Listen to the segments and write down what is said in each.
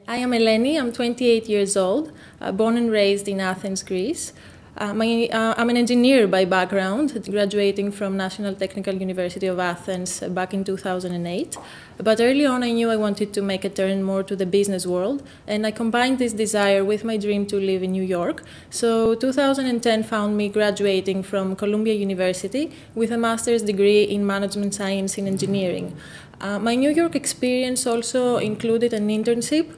I am Eleni, I'm 28 years old, born and raised in Athens, Greece. I'm an engineer by background, graduating from National Technical University of Athens back in 2008. But early on I knew I wanted to make a turn more to the business world, and I combined this desire with my dream to live in New York. So 2010 found me graduating from Columbia University with a master's degree in management science in engineering. My New York experience also included an internship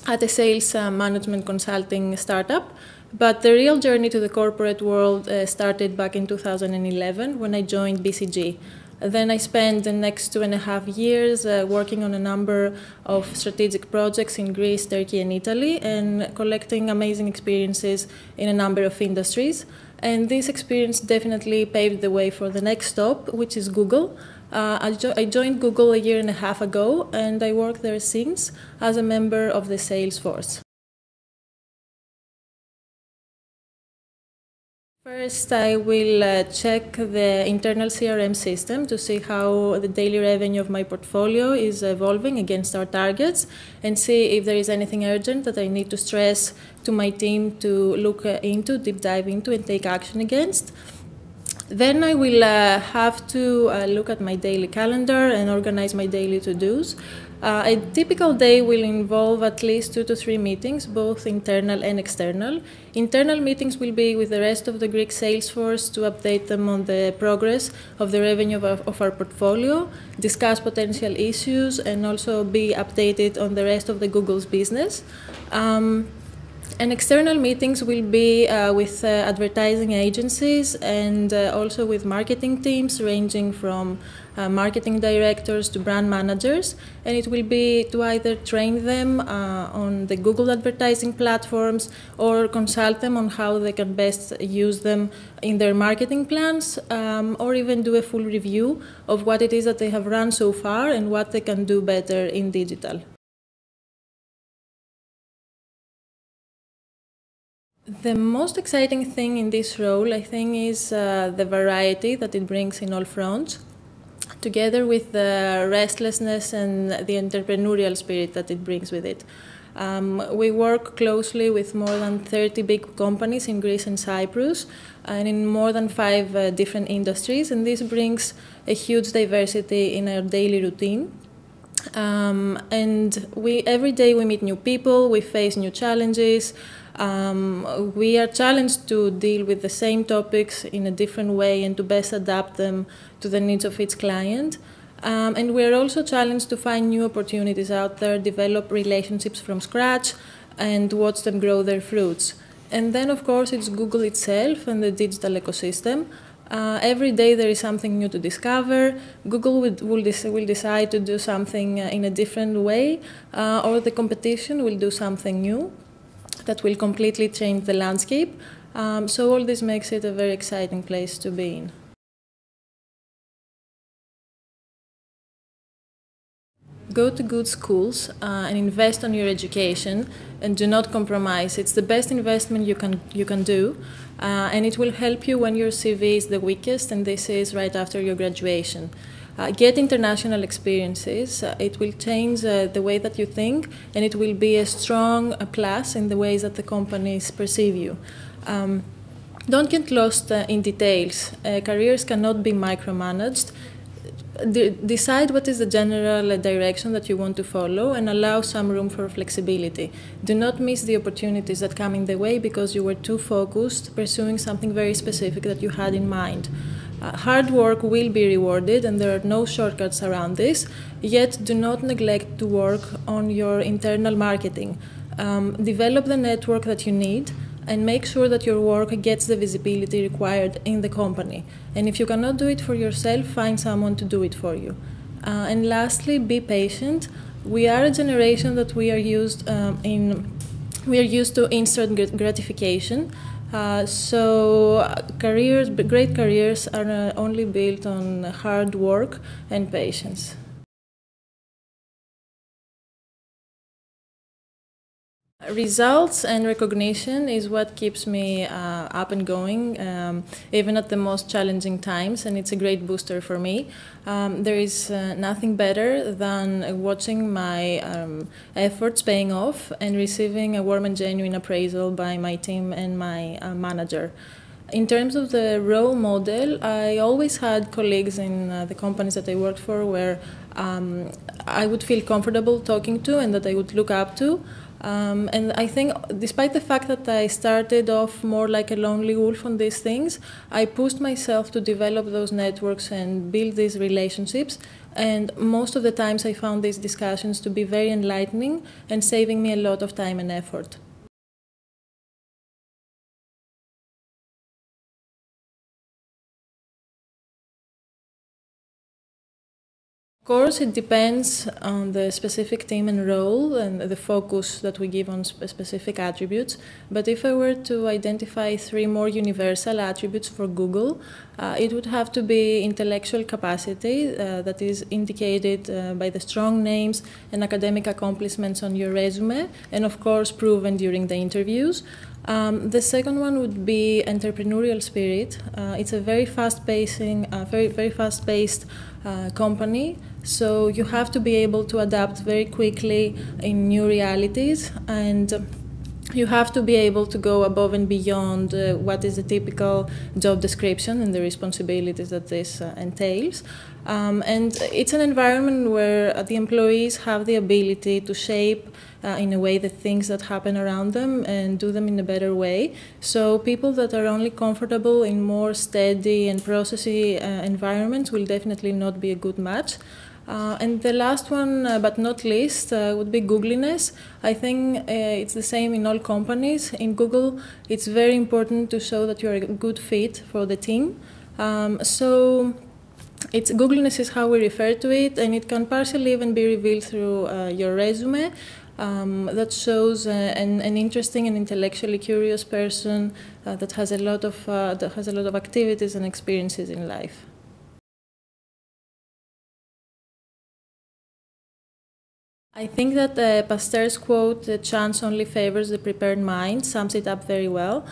at a sales management consulting startup, but the real journey to the corporate world started back in 2011 when I joined BCG. Then I spent the next 2.5 years working on a number of strategic projects in Greece, Turkey, and Italy, and collecting amazing experiences in a number of industries. And this experience definitely paved the way for the next stop, which is Google. I joined Google 1.5 years ago, and I work there since as a member of the sales force. First, I will check the internal CRM system to see how the daily revenue of my portfolio is evolving against our targets, and see if there is anything urgent that I need to stress to my team to look into, deep dive into, and take action against. Then I will have to look at my daily calendar and organize my daily to-dos. A typical day will involve at least 2 to 3 meetings, both internal and external. Internal meetings will be with the rest of the Greek sales force to update them on the progress of the revenue of our portfolio, discuss potential issues, and also be updated on the rest of the Google's business. And external meetings will be with advertising agencies and also with marketing teams ranging from marketing directors to brand managers. And it will be to either train them on the Google advertising platforms or consult them on how they can best use them in their marketing plans, or even do a full review of what it is that they have run so far and what they can do better in digital. The most exciting thing in this role, I think, is the variety that it brings in all fronts, together with the restlessness and the entrepreneurial spirit that it brings with it. We work closely with more than 30 big companies in Greece and Cyprus, and in more than 5 different industries, and this brings a huge diversity in our daily routine. And every day we meet new people, we face new challenges. We are challenged to deal with the same topics in a different way and to best adapt them to the needs of each client. And we are also challenged to find new opportunities out there, develop relationships from scratch, and watch them grow their fruits. And then, of course, it's Google itself and the digital ecosystem. Every day there is something new to discover. Google will decide to do something in a different way, or the competition will do something new that will completely change the landscape. So all this makes it a very exciting place to be in. Go to good schools and invest on your education, and do not compromise. It's the best investment you can do, and it will help you when your CV is the weakest, and this is right after your graduation. Get international experiences. It will change the way that you think, and it will be a strong plus in the ways that the companies perceive you. Don't get lost in details. Careers cannot be micromanaged. Decide what is the general direction that you want to follow and allow some room for flexibility. Do not miss the opportunities that come in the way because you were too focused pursuing something very specific that you had in mind. Hard work will be rewarded, and there are no shortcuts around this, yet do not neglect to work on your internal marketing. Develop the network that you need, and make sure that your work gets the visibility required in the company. And if you cannot do it for yourself, find someone to do it for you. And lastly, be patient. We are a generation that we are used to instant gratification. So great careers are only built on hard work and patience. Results and recognition is what keeps me up and going, even at the most challenging times, and it's a great booster for me. There is nothing better than watching my efforts paying off and receiving a warm and genuine appraisal by my team and my manager. In terms of the role model, I always had colleagues in the companies that I worked for where I would feel comfortable talking to and that I would look up to. And I think despite the fact that I started off more like a lonely wolf on these things, I pushed myself to develop those networks and build these relationships. And most of the times I found these discussions to be very enlightening and saving me a lot of time and effort. Of course, it depends on the specific team and role and the focus that we give on specific attributes. But if I were to identify 3 more universal attributes for Google, it would have to be intellectual capacity, that is indicated by the strong names and academic accomplishments on your resume, and of course proven during the interviews. The second one would be entrepreneurial spirit. It's a very fast-paced company, so you have to be able to adapt very quickly in new realities, and you have to be able to go above and beyond what is a typical job description and the responsibilities that this entails. And it's an environment where the employees have the ability to shape in a way the things that happen around them and do them in a better way. So people that are only comfortable in more steady and processy environments will definitely not be a good match. And the last one, but not least, would be Googliness. I think it's the same in all companies. In Google, it's very important to show that you're a good fit for the team. Googliness is how we refer to it, and it can partially even be revealed through your resume. That shows an interesting and intellectually curious person that has a lot of activities and experiences in life. I think that Pasteur's quote, "The chance only favors the prepared mind," sums it up very well.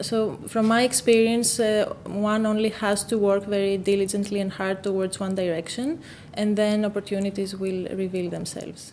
So from my experience, one only has to work very diligently and hard towards one direction, and then opportunities will reveal themselves.